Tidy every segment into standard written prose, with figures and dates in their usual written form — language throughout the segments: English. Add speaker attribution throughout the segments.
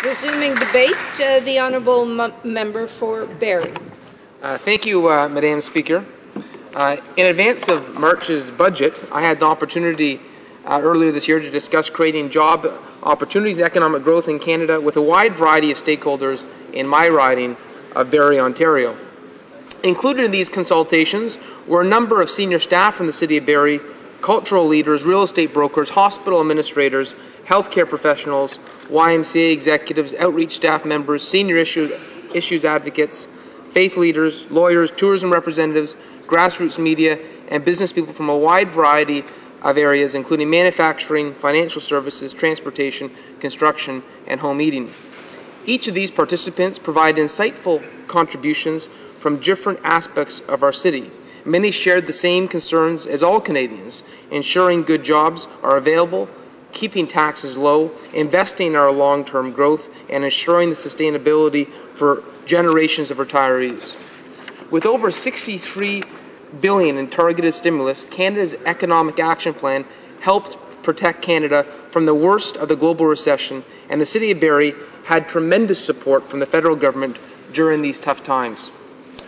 Speaker 1: Resuming debate, the Honourable Member for Barrie.
Speaker 2: Thank you, Madam Speaker. In advance of March's budget, I had the opportunity earlier this year to discuss creating job opportunities and economic growth in Canada with a wide variety of stakeholders in my riding of Barrie, Ontario. Included in these consultations were a number of senior staff from the City of Barrie, cultural leaders, real estate brokers, hospital administrators, healthcare professionals, YMCA executives, outreach staff members, senior issues advocates, faith leaders, lawyers, tourism representatives, grassroots media, and business people from a wide variety of areas, including manufacturing, financial services, transportation, construction, and home eating. Each of these participants provide insightful contributions from different aspects of our city. Many shared the same concerns as all Canadians, ensuring good jobs are available, keeping taxes low, investing in our long-term growth, and ensuring the sustainability for generations of retirees. With over $63 billion in targeted stimulus, Canada's Economic Action Plan helped protect Canada from the worst of the global recession, and the City of Barrie had tremendous support from the federal government during these tough times.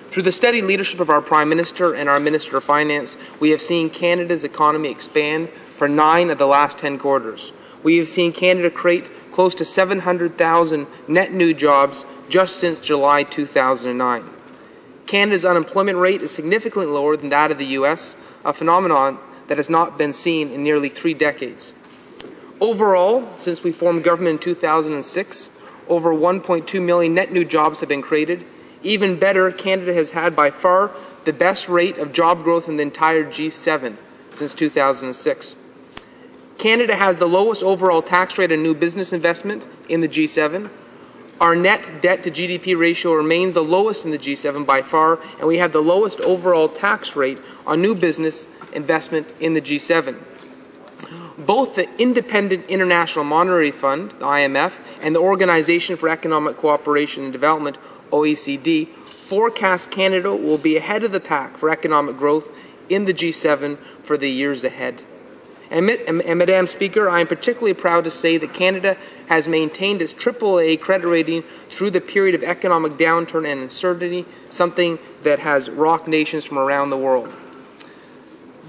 Speaker 2: Through the steady leadership of our Prime Minister and our Minister of Finance, we have seen Canada's economy expand for 9 of the last 10 quarters. We have seen Canada create close to 700,000 net new jobs just since July 2009. Canada's unemployment rate is significantly lower than that of the U.S., a phenomenon that has not been seen in nearly 3 decades. Overall, since we formed government in 2006, over 1.2 million net new jobs have been created. Even better, Canada has had by far the best rate of job growth in the entire G7 since 2006. Canada has the lowest overall tax rate on new business investment in the G7. Our net debt to GDP ratio remains the lowest in the G7 by far, and we have the lowest overall tax rate on new business investment in the G7. Both the Independent International Monetary Fund, the IMF, and the Organization for Economic Cooperation and Development, OECD, forecast Canada will be ahead of the pack for economic growth in the G7 for the years ahead. And Madam Speaker, I am particularly proud to say that Canada has maintained its AAA credit rating through the period of economic downturn and uncertainty, something that has rocked nations from around the world.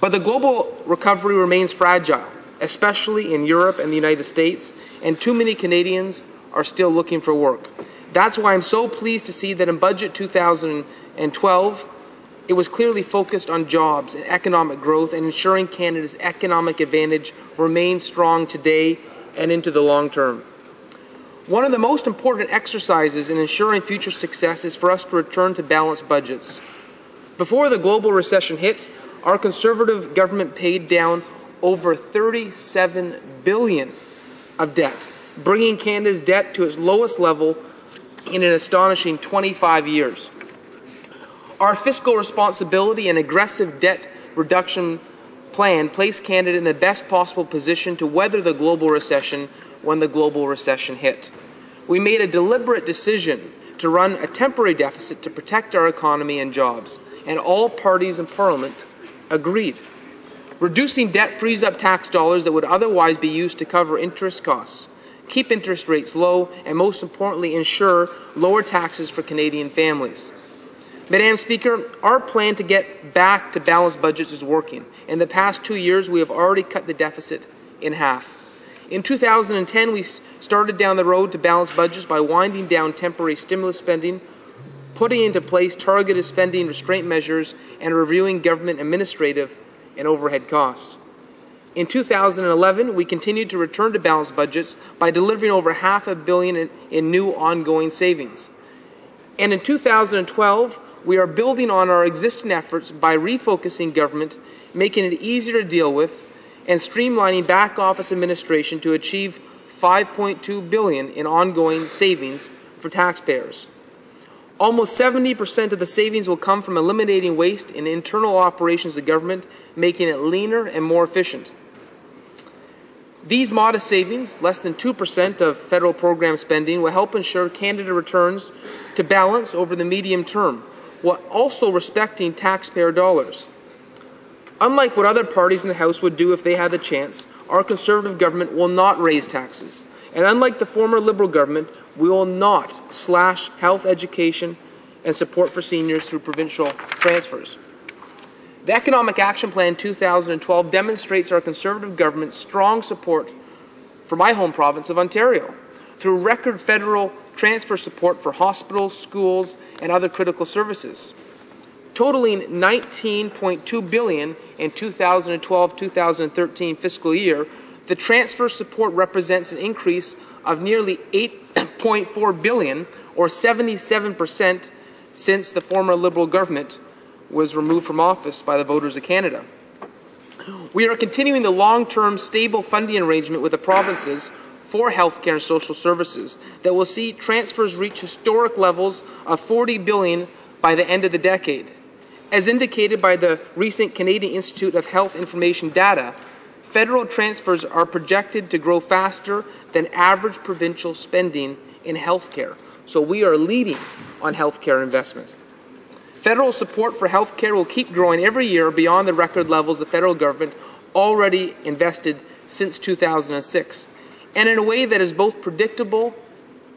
Speaker 2: But the global recovery remains fragile, especially in Europe and the United States, and too many Canadians are still looking for work. That's why I'm so pleased to see that in Budget 2012, it was clearly focused on jobs and economic growth and ensuring Canada's economic advantage remains strong today and into the long term. One of the most important exercises in ensuring future success is for us to return to balanced budgets. Before the global recession hit, our Conservative government paid down over $37 billion of debt, bringing Canada's debt to its lowest level in an astonishing 25 years. Our fiscal responsibility and aggressive debt reduction plan placed Canada in the best possible position to weather the global recession when the global recession hit. We made a deliberate decision to run a temporary deficit to protect our economy and jobs, and all parties in Parliament agreed. Reducing debt frees up tax dollars that would otherwise be used to cover interest costs, keep interest rates low, and most importantly, ensure lower taxes for Canadian families. Madam Speaker, our plan to get back to balanced budgets is working. In the past 2 years, we have already cut the deficit in half. In 2010, we started down the road to balanced budgets by winding down temporary stimulus spending, putting into place targeted spending restraint measures, and reviewing government administrative and overhead costs. In 2011, we continued to return to balanced budgets by delivering over $500 million in new ongoing savings. And in 2012, we are building on our existing efforts by refocusing government, making it easier to deal with, and streamlining back-office administration to achieve $5.2 billion in ongoing savings for taxpayers. Almost 70% of the savings will come from eliminating waste in internal operations of government, making it leaner and more efficient. These modest savings, less than 2% of federal program spending, will help ensure Canada returns to balance over the medium term, while also respecting taxpayer dollars. Unlike what other parties in the House would do if they had the chance, our Conservative government will not raise taxes, And unlike the former Liberal government, we will not slash health, education, and support for seniors through provincial transfers. The Economic Action Plan 2012 demonstrates our Conservative government's strong support for my home province of Ontario through record federal transfer support for hospitals, schools, and other critical services. Totaling $19.2 billion in 2012-2013 fiscal year, the transfer support represents an increase of nearly $8.4 billion, or 77%, since the former Liberal government was removed from office by the voters of Canada. We are continuing the long-term stable funding arrangement with the provinces for healthcare and social services that will see transfers reach historic levels of $40 billion by the end of the decade. As indicated by the recent Canadian Institute of Health Information data, federal transfers are projected to grow faster than average provincial spending in healthcare. So we are leading on healthcare investment. Federal support for healthcare will keep growing every year beyond the record levels the federal government already invested since 2006, and in a way that is both predictable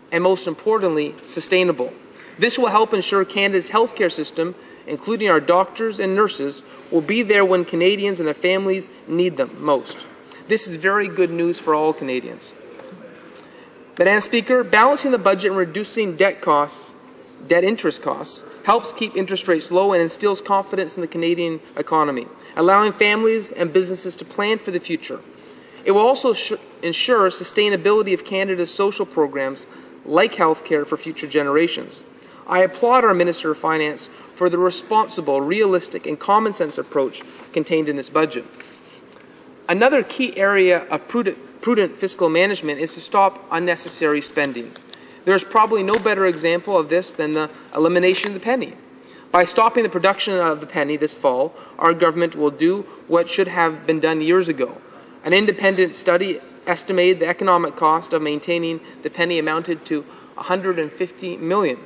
Speaker 2: and, most importantly, sustainable. This will help ensure Canada's healthcare system, including our doctors and nurses, will be there when Canadians and their families need them most. This is very good news for all Canadians. Madam Speaker, balancing the budget and reducing debt interest costs, helps keep interest rates low and instills confidence in the Canadian economy, allowing families and businesses to plan for the future. It will also ensure sustainability of Canada's social programs like healthcare for future generations. I applaud our Minister of Finance for the responsible, realistic, and common-sense approach contained in this budget. Another key area of prudent fiscal management is to stop unnecessary spending. There is probably no better example of this than the elimination of the penny. By stopping the production of the penny this fall, our government will do what should have been done years ago. An independent study estimated the economic cost of maintaining the penny amounted to $150 million.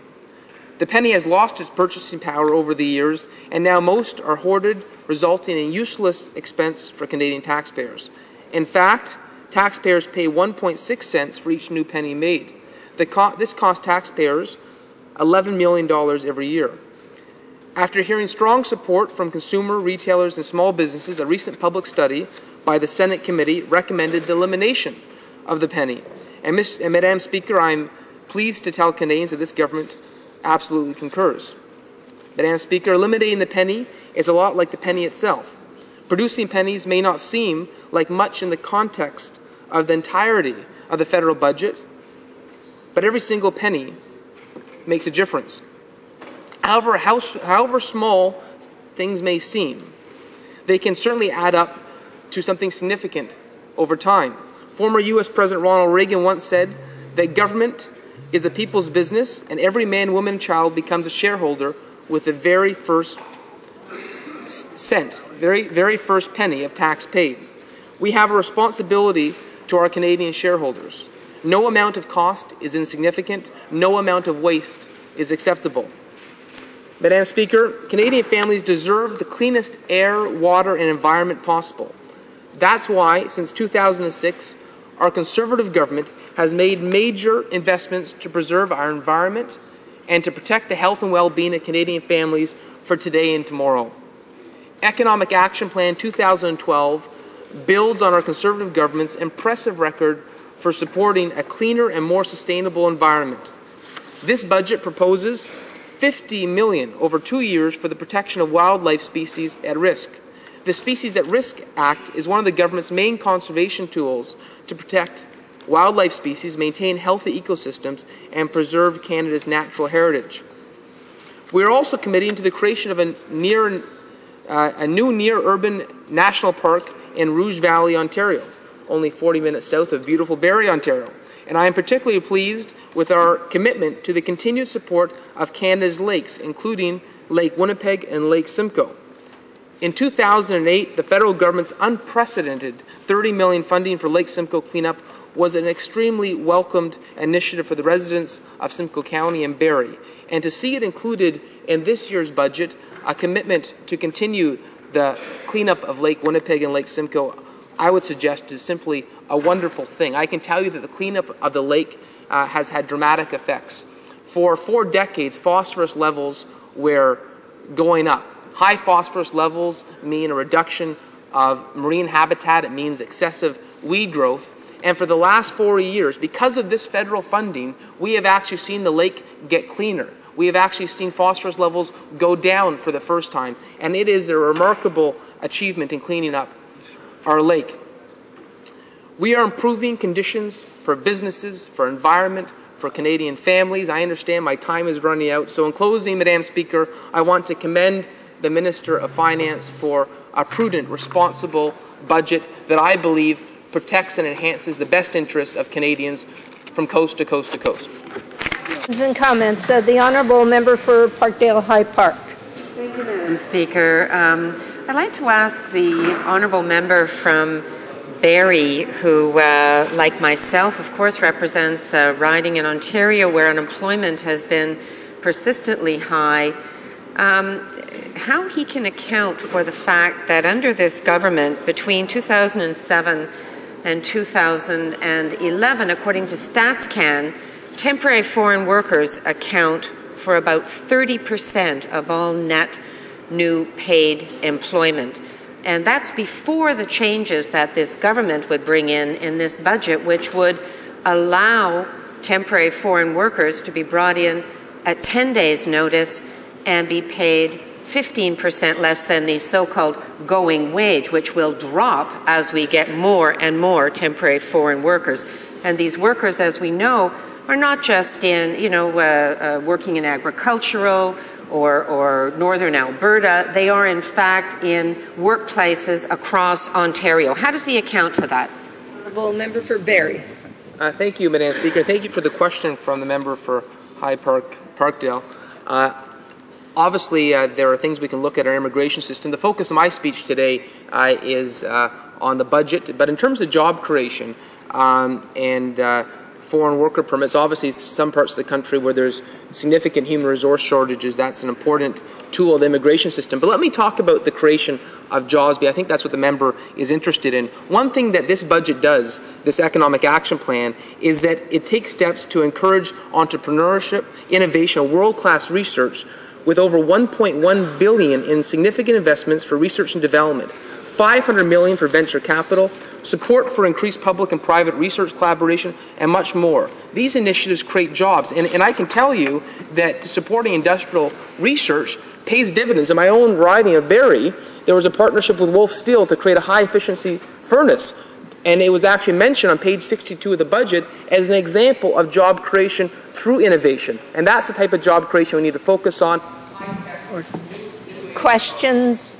Speaker 2: The penny has lost its purchasing power over the years, and now most are hoarded, resulting in useless expense for Canadian taxpayers. In fact, taxpayers pay 1.6 cents for each new penny made. This costs taxpayers $11 million every year. After hearing strong support from consumer, retailers, and small businesses, a recent public study by the Senate committee recommended the elimination of the penny. And Madam Speaker, I'm pleased to tell Canadians that this government absolutely concurs. Madam Speaker, eliminating the penny is a lot like the penny itself. Producing pennies may not seem like much in the context of the entirety of the federal budget, but every single penny makes a difference. However small things may seem, they can certainly add up to something significant over time. Former U.S. President Ronald Reagan once said that government is the people's business, and every man, woman, and child becomes a shareholder with the very first cent, very first penny of tax paid. We have a responsibility to our Canadian shareholders. No amount of cost is insignificant. No amount of waste is acceptable. Madam Speaker, Canadian families deserve the cleanest air, water, and environment possible. That's why, since 2006, our Conservative government has made major investments to preserve our environment and to protect the health and well-being of Canadian families for today and tomorrow. Economic Action Plan 2012 builds on our Conservative government's impressive record for supporting a cleaner and more sustainable environment. This budget proposes $50 million over 2 years for the protection of wildlife species at risk. The Species at Risk Act is one of the government's main conservation tools to protect wildlife species, maintain healthy ecosystems, and preserve Canada's natural heritage. We are also committing to the creation of a new near-urban national park in Rouge Valley, Ontario, only 40 minutes south of beautiful Barrie, Ontario. And I am particularly pleased with our commitment to the continued support of Canada's lakes, including Lake Winnipeg and Lake Simcoe. In 2008, the federal government's unprecedented $30 million funding for Lake Simcoe cleanup was an extremely welcomed initiative for the residents of Simcoe County and Barrie. And to see it included in this year's budget, a commitment to continue the cleanup of Lake Winnipeg and Lake Simcoe, I would suggest is simply a wonderful thing. I can tell you that the cleanup of the lake has had dramatic effects. For 4 decades, phosphorus levels were going up. High phosphorus levels mean a reduction of marine habitat. It means excessive weed growth. And for the last 4 years, because of this federal funding, we have actually seen the lake get cleaner. We have actually seen phosphorus levels go down for the first time. And it is a remarkable achievement in cleaning up our lake. We are improving conditions for businesses, for environment, for Canadian families. I understand my time is running out. So in closing, Madam Speaker, I want to commend the Minister of Finance for a prudent, responsible budget that I believe protects and enhances the best interests of Canadians from coast to coast to coast.
Speaker 1: And comments. The Honourable Member for Parkdale High Park.
Speaker 3: Thank you, Madam Speaker. I'd like to ask the Honourable Member from Barrie, who, like myself, of course, represents a riding in Ontario where unemployment has been persistently high, how he can account for the fact that under this government, between 2007 and 2011, according to StatsCan, temporary foreign workers account for about 30% of all net new paid employment. And that's before the changes that this government would bring in this budget, which would allow temporary foreign workers to be brought in at 10 days' notice and be paid 15% less than the so-called going wage, which will drop as we get more and more temporary foreign workers. And these workers, as we know, are not just in, working in agricultural or northern Alberta. They are, in fact, in workplaces across Ontario. How does he account for that?
Speaker 1: Honourable Member for Barrie.
Speaker 2: Thank you, Madam Speaker. Thank you for the question from the member for High Park, Parkdale. Obviously, there are things we can look at our immigration system. The focus of my speech today is on the budget, but in terms of job creation and foreign worker permits, obviously some parts of the country where there's significant human resource shortages, that's an important tool of the immigration system. But let me talk about the creation of jobs. I think that's what the member is interested in. One thing that this budget does, this economic action plan, is that it takes steps to encourage entrepreneurship, innovation, world-class research, with over $1.1 billion in significant investments for research and development, $500 million for venture capital, support for increased public and private research collaboration, and much more. These initiatives create jobs, and I can tell you that supporting industrial research pays dividends. In my own riding of Barrie, there was a partnership with Wolf Steel to create a high-efficiency furnace, and it was actually mentioned on page 62 of the budget as an example of job creation through innovation. And that's the type of job creation we need to focus on.
Speaker 1: Questions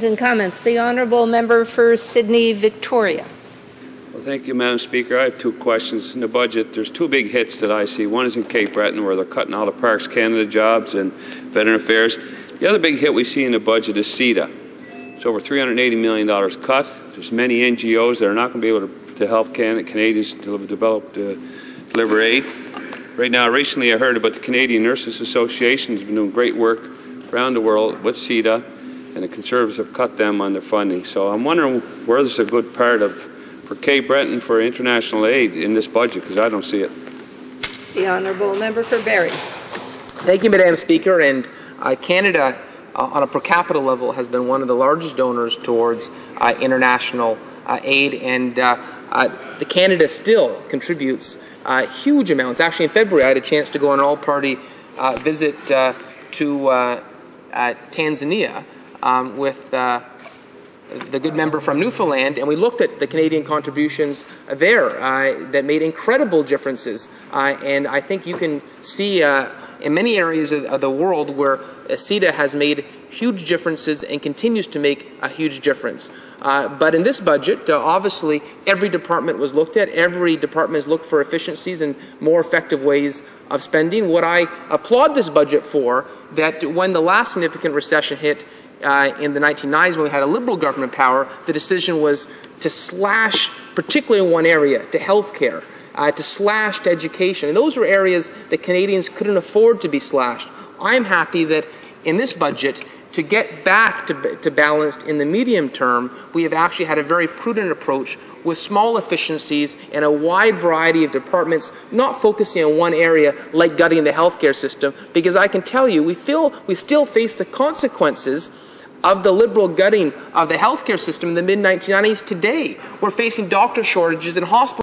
Speaker 1: and comments. The Honourable Member for Sydney Victoria.
Speaker 4: Well, thank you, Madam Speaker. I have 2 questions. In the budget, there's 2 big hits that I see. One is in Cape Breton, where they're cutting all the Parks Canada jobs and Veteran Affairs. The other big hit we see in the budget is CEDA. It's over $380 million cut. There's many NGOs that are not going to be able to help Canadians deliver aid. Right now, recently I heard about the Canadian Nurses Association has been doing great work around the world with CEDA, and the Conservatives have cut them on their funding. So I'm wondering where there's a good part for Cape Breton for international aid in this budget, because I don't see it.
Speaker 1: The Honourable Member for Barrie.
Speaker 2: Thank you, Madam Speaker. And Canada, on a per capita level, has been one of the largest donors towards international aid, and Canada still contributes huge amounts. Actually, in February, I had a chance to go on an all-party visit to Tanzania with the good member from Newfoundland, and we looked at the Canadian contributions there that made incredible differences. And I think you can see in many areas of the world where CEDA has made huge differences and continues to make a huge difference. But in this budget, obviously, every department was looked at. Every department has looked for efficiencies and more effective ways of spending. What I applaud this budget for, that when the last significant recession hit in the 1990s, when we had a Liberal government power, the decision was to slash, particularly in one area, to healthcare, to slash to education. And those were areas that Canadians couldn't afford to be slashed. I'm happy that in this budget, To get back to balanced in the medium term, we have actually had a very prudent approach with small efficiencies and a wide variety of departments, not focusing on one area like gutting the healthcare system, because I can tell you, we still face the consequences of the liberal gutting of the healthcare system in the mid-1990s today. We're facing doctor shortages in hospitals.